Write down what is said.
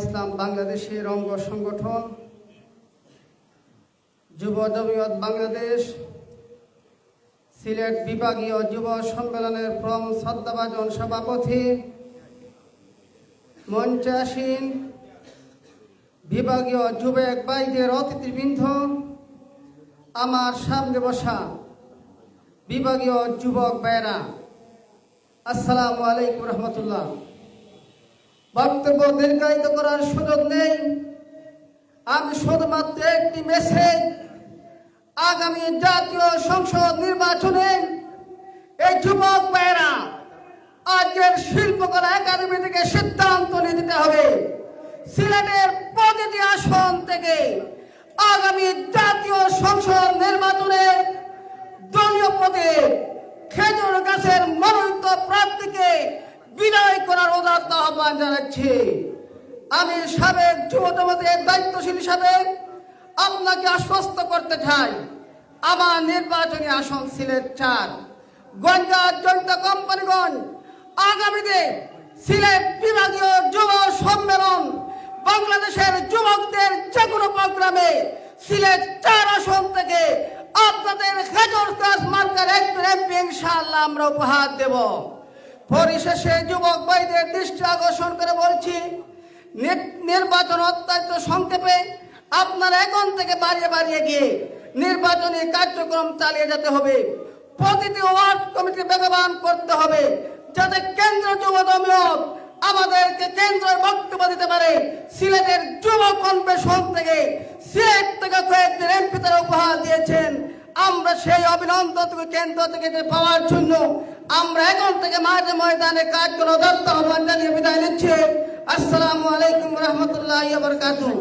ইসলাম বাংলাদেশের অঙ্গ সংগঠন যুব জমিয়ত বাংলাদেশ সিলেট বিভাগীয় যুব সম্মেলনের প্রথম শ্রদ্ধাভাজন সভাপতি, মঞ্চে আসীন বিভাগীয় যুবক ভাইদের অতিথিবৃন্দ, আমার সামনে বসা বিভাগীয় যুবক ভাইরা, আসসালামু আলাইকুম রহমতুল্লাহ। বক্তব্য দীর্ঘায়িত করার সুযোগ নেই। আমি শুধুমাত্র একটি মেসেজ, আগামী জাতীয় সংসদ নির্বাচনে এই যুবক ভাইরা আজকের শিল্পকলা একাডেমি থেকে সিদ্ধান্ত নিতে হবে সিলেটের প্রতিটি আসন থেকে আগামী জাতীয় সংসদ নির্বাচনে দলীয় পদে খেজুর গাছের মনোনীত প্রার্থীকে বিদায় করার উদাত্ত আহ্বান জানাচ্ছি। আমি সাবেক যুব জমাতের দায়িত্বশীল হিসাবে আপনাকে আশ্বস্ত করতে চাই, আমার নির্বাচনী আসন সিলেট 4 গঞ্জার জয়ন্ত কোম্পানিগঞ্জ। আগামীতে সিলেট বিভাগীয় যুব সম্মেলন বাংলাদেশের যুবকদের যে কোনো প্রোগ্রামে সিলেট 4 আসন থেকে আপনাদের খেজুর গাছ মার্কার একজন এমপি ইনশাআল্লাহ আমরা উপহার দেব। পরিশেষে যুবক ভাইদের দৃষ্টি আকর্ষণ করে বলছি, নির্বাচন অত্যন্ত সংক্ষেপে আপনারা এখন থেকে বাড়িয়ে গিয়ে নির্বাচনী কার্যক্রম চালিয়ে যেতে হবে। প্রতিটি ওয়ার্ড কমিটি বেগবান করতে হবে যাতে কেন্দ্র যুব জমিয়ত আমাদেরকে কেন্দ্রের বক্তব্য দিতে পারে। সিলেটের যুব কনভেনশন থেকে সিলেট থেকে কয়েকজন এমপি তারা উপহার দিয়েছেন। আমরা সেই অভিনন্দন কেন্দ্র থেকে পাওয়ার জন্য আমরা এখন থেকে মাঠে ময়দানে কাজ করে আহ্বান জানিয়ে বিদায় নিচ্ছি। আসসালামু আলাইকুম রহমতুল্লাহি ওয়া বারাকাতুহু।